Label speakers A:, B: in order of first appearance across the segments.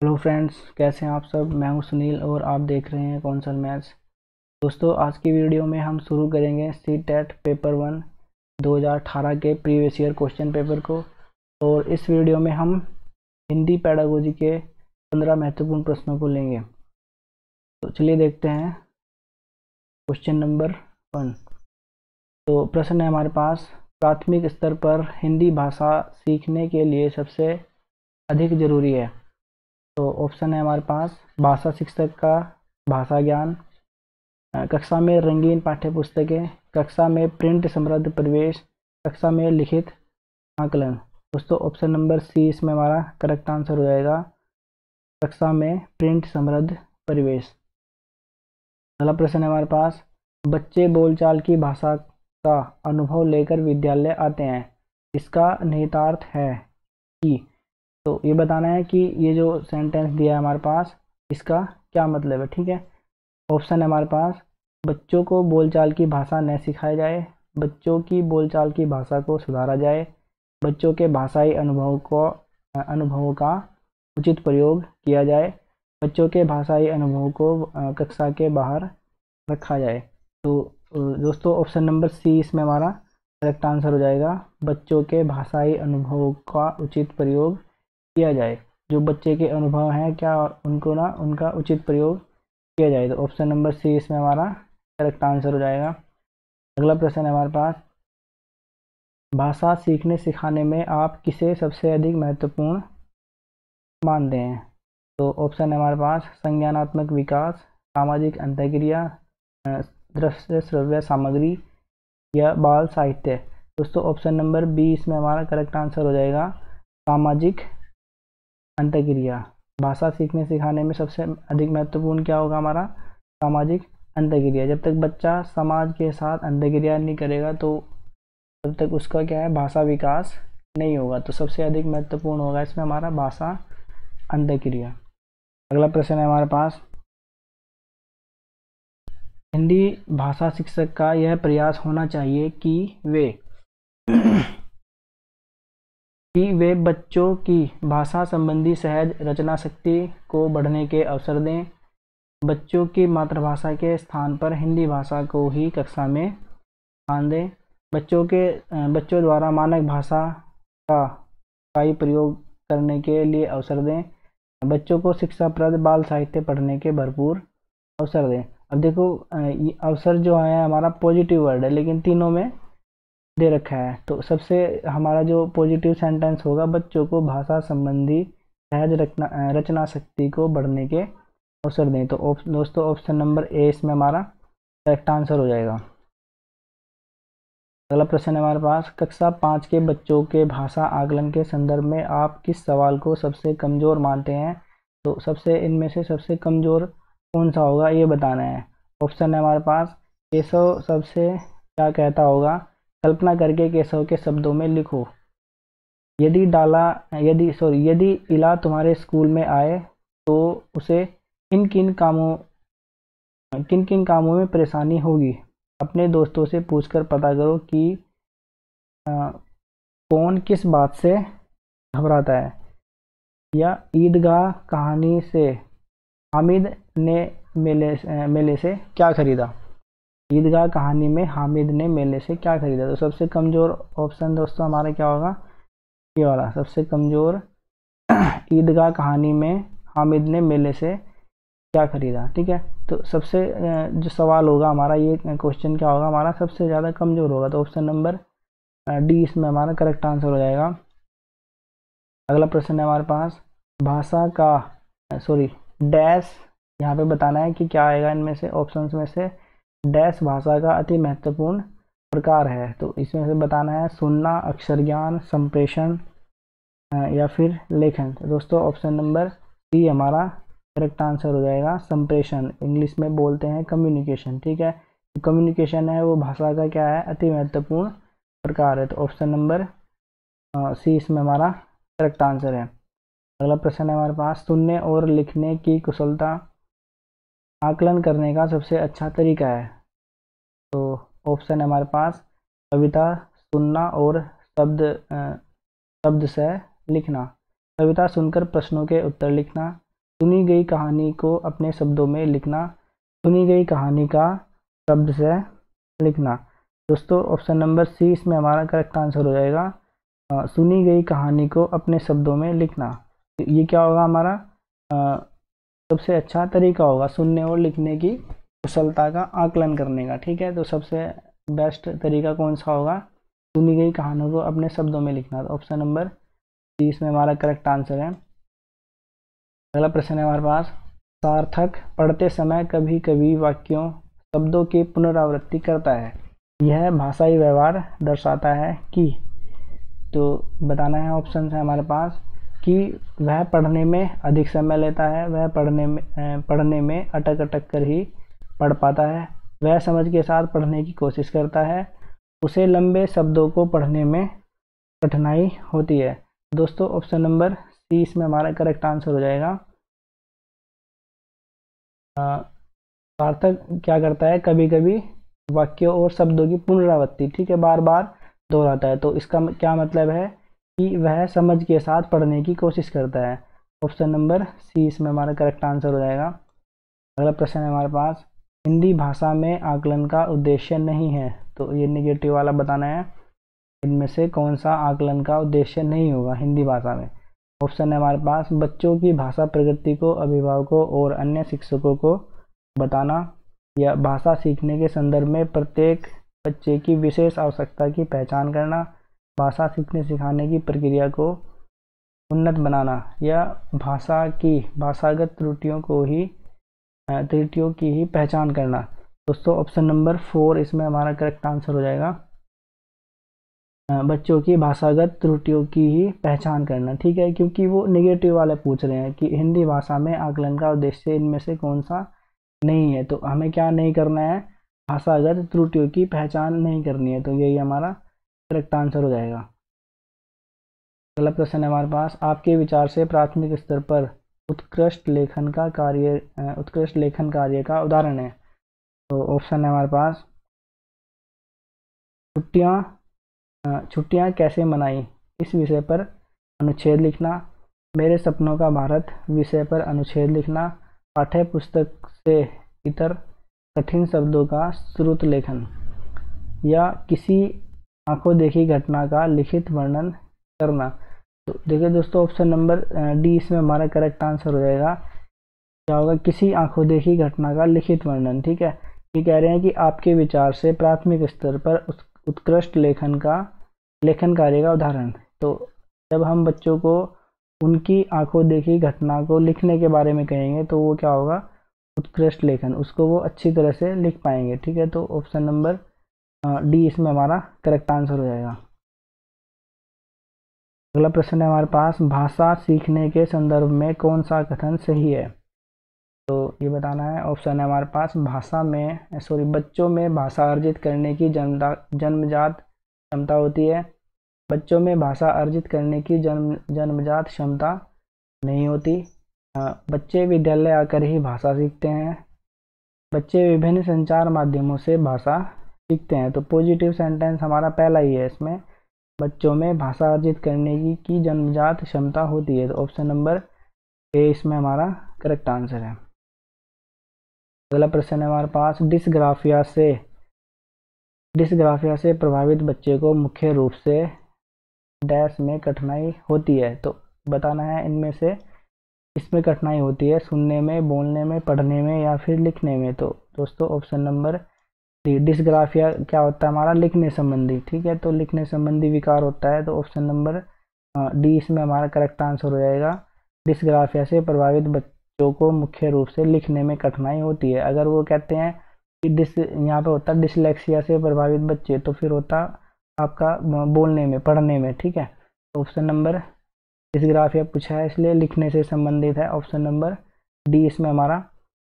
A: Hello friends, कैसे हैं आप सब। मैं हूं सुनील और आप देख रहे हैं कौशल मैथ्स। दोस्तों, आज की वीडियो में हम शुरू करेंगे सी टेट पेपर 1 2018 के प्रीवियस ईयर क्वेश्चन पेपर को। और इस वीडियो में हम हिंदी पेडागोजी के 15 महत्वपूर्ण प्रश्नों को लेंगे। तो चलिए देखते हैं क्वेश्चन नंबर 1। तो प्रश्न है हमारे पास, प्राथमिक स्तर पर हिंदी भाषा सीखने के लिए सबसे अधिक जरूरी है। तो ऑप्शन है हमारे पास भाषा शिक्षक का भाषा ज्ञान, कक्षा में रंगीन पाठ्य पुस्तकें, कक्षा में प्रिंट समृद्ध परिवेश, कक्षा में लिखित आकलन। दोस्तों, ऑप्शन नंबर सी इसमें हमारा करेक्ट आंसर हो जाएगा, कक्षा में प्रिंट समृद्ध परिवेश। अगला प्रश्न है हमारे पास, बच्चे बोलचाल की भाषा का अनुभव लेकर विद्यालय आते हैं, इसका निहितार्थ है कि। तो ये बताना है कि ये जो सेंटेंस दिया है हमारे पास, इसका क्या मतलब है। ठीक है, ऑप्शन है हमारे पास, बच्चों को बोलचाल की भाषा न सिखाई जाए, बच्चों की बोलचाल की भाषा को सुधारा जाए, बच्चों के भाषाई अनुभवों का उचित प्रयोग किया जाए, बच्चों के भाषाई अनुभवों को कक्षा के बाहर रखा जाए। तो दोस्तों, ऑप्शन नंबर सी इसमें हमारा करेक्ट आंसर हो जाएगा, बच्चों के भाषाई अनुभवों का उचित प्रयोग किया जाए। जो बच्चे के अनुभव हैं क्या, उनको ना उनका उचित प्रयोग किया जाए। तो ऑप्शन नंबर सी इसमें हमारा करेक्ट आंसर हो जाएगा। अगला प्रश्न है हमारे पास, भाषा सीखने सिखाने में आप किसे सबसे अधिक महत्वपूर्ण मानते हैं। तो ऑप्शन है हमारे पास संज्ञानात्मक विकास, सामाजिक अंतःक्रिया, दृश्य श्रव्य सामग्री या बाल साहित्य। दोस्तों, ऑप्शन नंबर बी इसमें हमारा करेक्ट आंसर हो जाएगा, सामाजिक अंतःक्रिया। भाषा सीखने सिखाने में सबसे अधिक महत्वपूर्ण क्या होगा हमारा, सामाजिक अंतःक्रिया। जब तक बच्चा समाज के साथ अंतःक्रिया नहीं करेगा तो तब तक उसका क्या है, भाषा विकास नहीं होगा। तो सबसे अधिक महत्वपूर्ण होगा इसमें हमारा भाषा अंतःक्रिया। अगला प्रश्न है हमारे पास, हिंदी भाषा शिक्षक का यह प्रयास होना चाहिए कि वे बच्चों की भाषा संबंधी सहज रचना शक्ति को बढ़ने के अवसर दें, बच्चों की मातृभाषा के स्थान पर हिंदी भाषा को ही कक्षा में स्थान दें, बच्चों द्वारा मानक भाषा का ही प्रयोग करने के लिए अवसर दें, बच्चों को शिक्षाप्रद बाल साहित्य पढ़ने के भरपूर अवसर दें। अब देखो, ये अवसर जो है हमारा पॉजिटिव वर्ड है, लेकिन तीनों में दे रखा है। तो सबसे हमारा जो पॉजिटिव सेंटेंस होगा, बच्चों को भाषा संबंधी सहज रचना शक्ति को बढ़ने के अवसर दें। तो दोस्तों, ऑप्शन नंबर ए इसमें हमारा करेक्ट आंसर हो जाएगा। अगला प्रश्न है हमारे पास, कक्षा 5 के बच्चों के भाषा आकलन के संदर्भ में आप किस सवाल को सबसे कमजोर मानते हैं। तो इनमें से सबसे कमजोर कौन सा होगा, ये बताना है। ऑप्शन है हमारे पास, केशव सबसे क्या कहता होगा, कल्पना करके केशव के शब्दों में लिखो। यदि इला तुम्हारे स्कूल में आए तो उसे किन किन कामों में परेशानी होगी, अपने दोस्तों से पूछकर पता करो कि कौन किस बात से घबराता है। या ईदगाह कहानी से हामिद ने मेले से क्या खरीदा। ईदगाह कहानी में हामिद ने मेले से क्या खरीदा। तो सबसे कमजोर ऑप्शन दोस्तों हमारा क्या होगा, ये वाला सबसे कमजोर, ईदगाह कहानी में हामिद ने मेले से क्या खरीदा। ठीक है, तो सबसे जो सवाल होगा हमारा, ये क्वेश्चन क्या होगा हमारा, सबसे ज़्यादा कमजोर होगा। तो ऑप्शन नंबर डी इसमें हमारा करेक्ट आंसर हो जाएगा। अगला प्रश्न है हमारे पास, भाषा का डैश, यहाँ पे बताना है कि क्या आएगा इनमें से, ऑप्शंस में से डैश भाषा का अति महत्वपूर्ण प्रकार है। तो इसमें से बताना है सुनना, अक्षर ज्ञान, संप्रेषण या फिर लेखन। तो दोस्तों, ऑप्शन नंबर सी हमारा करेक्ट आंसर हो जाएगा, संप्रेषण। इंग्लिश में बोलते हैं कम्युनिकेशन। ठीक है, कम्युनिकेशन है वो भाषा का क्या है, अति महत्वपूर्ण प्रकार है। तो ऑप्शन नंबर सी इसमें हमारा करेक्ट आंसर है। अगला प्रश्न है हमारे पास, सुनने और लिखने की कुशलता आकलन करने का सबसे अच्छा तरीका है। तो ऑप्शन है हमारे पास, कविता सुनना और शब्द से लिखना, कविता सुनकर प्रश्नों के उत्तर लिखना, सुनी गई कहानी को अपने शब्दों में लिखना। सुनी गई कहानी का शब्द से लिखना। दोस्तों ऑप्शन नंबर सी इसमें हमारा करेक्ट आंसर हो जाएगा। सुनी गई कहानी को अपने शब्दों में लिखना। ये क्या होगा हमारा सबसे अच्छा तरीका होगा सुनने और लिखने की कुशलता का आकलन करने का। ठीक है, तो सबसे बेस्ट तरीका कौन सा होगा? सुनी गई कहानियों को अपने शब्दों में लिखना। तो ऑप्शन नंबर सी इसमें हमारा करेक्ट आंसर है। अगला प्रश्न है हमारे पास, सार्थक पढ़ते समय कभी कभी वाक्यों शब्दों की पुनरावृत्ति करता है, यह भाषाई व्यवहार दर्शाता है कि। तो बताना है ऑप्शन है हमारे पास कि वह पढ़ने में अधिक समय लेता है, वह पढ़ने में अटक अटक कर ही पढ़ पाता है, वह समझ के साथ पढ़ने की कोशिश करता है, उसे लंबे शब्दों को पढ़ने में कठिनाई होती है। दोस्तों ऑप्शन नंबर सी इसमें हमारा करेक्ट आंसर हो जाएगा। सार्थक क्या करता है? कभी कभी वाक्यों और शब्दों की पुनरावृत्ति, ठीक है, बार बार दोहराता है। तो इसका क्या मतलब है कि वह समझ के साथ पढ़ने की कोशिश करता है। ऑप्शन नंबर सी इसमें हमारा करेक्ट आंसर हो जाएगा। अगला प्रश्न है हमारे पास, हिंदी भाषा में आकलन का उद्देश्य नहीं है। तो ये नेगेटिव वाला बताना है, इनमें से कौन सा आकलन का उद्देश्य नहीं होगा हिंदी भाषा में। ऑप्शन है हमारे पास, बच्चों की भाषा प्रगति को अभिभावकों और अन्य शिक्षकों को बताना, या भाषा सीखने के संदर्भ में प्रत्येक बच्चे की विशेष आवश्यकता की पहचान करना, भाषा सीखने सिखाने की प्रक्रिया को उन्नत बनाना, या भाषा की भाषागत त्रुटियों की ही पहचान करना। दोस्तों ऑप्शन नंबर 4 इसमें हमारा करेक्ट आंसर हो जाएगा। बच्चों की भाषागत त्रुटियों की ही पहचान करना, ठीक है, क्योंकि वो नेगेटिव वाले पूछ रहे हैं कि हिंदी भाषा में आकलन का उद्देश्य इनमें से कौन सा नहीं है। तो हमें क्या नहीं करना है? भाषागत त्रुटियों की पहचान नहीं करनी है। तो यही हमारा करेक्ट आंसर हो जाएगा। अगला प्रश्न है हमारे पास, आपके विचार से प्राथमिक स्तर पर उत्कृष्ट लेखन कार्य का उदाहरण है। तो ऑप्शन है हमारे पास, छुट्टियां कैसे मनाई इस विषय पर अनुच्छेद लिखना, मेरे सपनों का भारत विषय पर अनुच्छेद लिखना, पाठ्य पुस्तक से इतर कठिन शब्दों का श्रुत लेखन, या किसी आंखों देखी घटना का लिखित वर्णन करना। तो देखिए दोस्तों ऑप्शन नंबर डी इसमें हमारा करेक्ट आंसर हो जाएगा। क्या होगा? किसी आंखों देखी घटना का लिखित वर्णन, ठीक है। ये कह रहे हैं कि आपके विचार से प्राथमिक स्तर पर उत्कृष्ट लेखन कार्य का उदाहरण। तो जब हम बच्चों को उनकी आंखों देखी घटना को लिखने के बारे में कहेंगे तो वो क्या होगा? उत्कृष्ट लेखन, उसको वो अच्छी तरह से लिख पाएंगे, ठीक है। तो ऑप्शन नंबर डी इसमें हमारा करेक्ट आंसर हो जाएगा। अगला प्रश्न है हमारे पास, भाषा सीखने के संदर्भ में कौन सा कथन सही है? तो ये बताना है। ऑप्शन है हमारे पास, बच्चों में भाषा अर्जित करने की जन्मजात क्षमता होती है। बच्चों में भाषा अर्जित करने की जन्मजात क्षमता नहीं होती। बच्चे विद्यालय आकर ही भाषा सीखते हैं। बच्चे विभिन्न संचार माध्यमों से भाषा सीखते हैं। तो पॉजिटिव सेंटेंस हमारा पहला ही है इसमें, बच्चों में भाषा अर्जित करने की जन्मजात क्षमता होती है। तो ऑप्शन नंबर ए इसमें हमारा करेक्ट आंसर है। अगला प्रश्न है हमारे पास, डिस्ग्राफिया से प्रभावित बच्चे को मुख्य रूप से डैश में कठिनाई होती है। तो बताना है इनमें से इसमें कठिनाई होती है सुनने में, बोलने में, पढ़ने में या फिर लिखने में। तो दोस्तों ऑप्शन नंबर डी, डिस्ग्राफिया क्या होता है हमारा? लिखने संबंधी, ठीक है, तो लिखने संबंधी विकार होता है। तो ऑप्शन नंबर डी इसमें हमारा करेक्ट आंसर हो जाएगा। डिस्ग्राफिया से प्रभावित बच्चों को मुख्य रूप से लिखने में कठिनाई होती है। अगर वो कहते हैं कि यहाँ पे होता है डिसलेक्सिया से प्रभावित बच्चे, तो फिर होता आपका बोलने में, पढ़ने में, ठीक है। तो ऑप्शन नंबर डिस्ग्राफिया पूछा है इसलिए लिखने से संबंधित है। ऑप्शन नंबर डी इसमें हमारा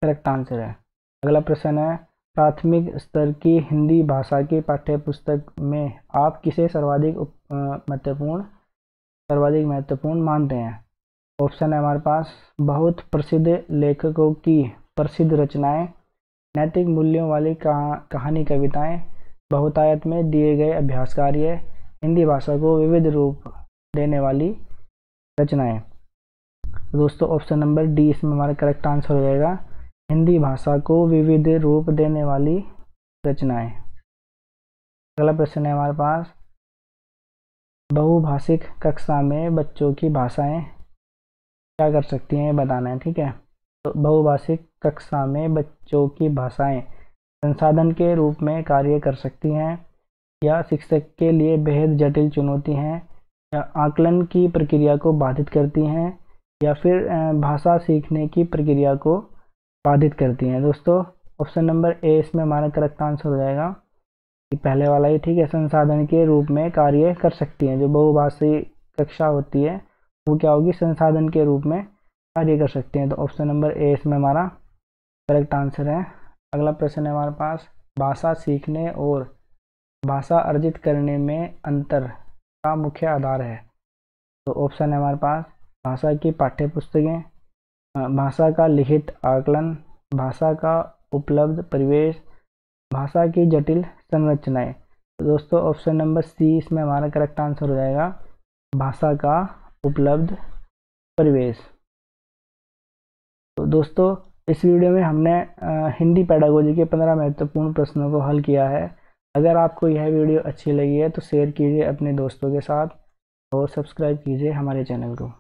A: करेक्ट आंसर है। अगला प्रश्न है, प्राथमिक स्तर की हिंदी भाषा की पाठ्य पुस्तक में आप किसे सर्वाधिक महत्वपूर्ण मानते हैं? ऑप्शन है हमारे पास, बहुत प्रसिद्ध लेखकों की प्रसिद्ध रचनाएं, नैतिक मूल्यों वाली कहानी कविताएं, बहुतायत में दिए गए अभ्यास कार्य, हिंदी भाषा को विविध रूप देने वाली रचनाएं। तो दोस्तों ऑप्शन नंबर डी इसमें हमारा करेक्ट आंसर हो जाएगा। हिंदी भाषा को विविध रूप देने वाली रचनाएं। अगला प्रश्न है हमारे पास, बहुभाषिक कक्षा में बच्चों की भाषाएं क्या कर सकती हैं, ये बताना है। ठीक है, तो बहुभाषिक कक्षा में बच्चों की भाषाएं संसाधन के रूप में कार्य कर सकती हैं, या शिक्षक के लिए बेहद जटिल चुनौती हैं, या आकलन की प्रक्रिया को बाधित करती हैं, या फिर भाषा सीखने की प्रक्रिया को बाधित करती हैं। दोस्तों ऑप्शन नंबर ए इसमें हमारा करेक्ट आंसर हो जाएगा, पहले वाला ही। ठीक है, संसाधन के रूप में कार्य कर सकती हैं। जो बहुभाषी कक्षा होती है वो क्या होगी, संसाधन के रूप में कार्य कर सकते हैं। तो ऑप्शन नंबर ए इसमें हमारा करेक्ट आंसर है। अगला प्रश्न है हमारे पास, भाषा सीखने और भाषा अर्जित करने में अंतर का मुख्य आधार है। तो ऑप्शन है हमारे पास, भाषा की पाठ्य पुस्तकें, भाषा का लिखित आकलन, भाषा का उपलब्ध परिवेश, भाषा की जटिल संरचनाएं। तो दोस्तों ऑप्शन नंबर सी इसमें हमारा करेक्ट आंसर हो जाएगा, भाषा का उपलब्ध परिवेश। तो दोस्तों इस वीडियो में हमने हिंदी पेडागोजी के 15 महत्वपूर्ण प्रश्नों को हल किया है। अगर आपको यह वीडियो अच्छी लगी है तो शेयर कीजिए अपने दोस्तों के साथ और सब्सक्राइब कीजिए हमारे चैनल को।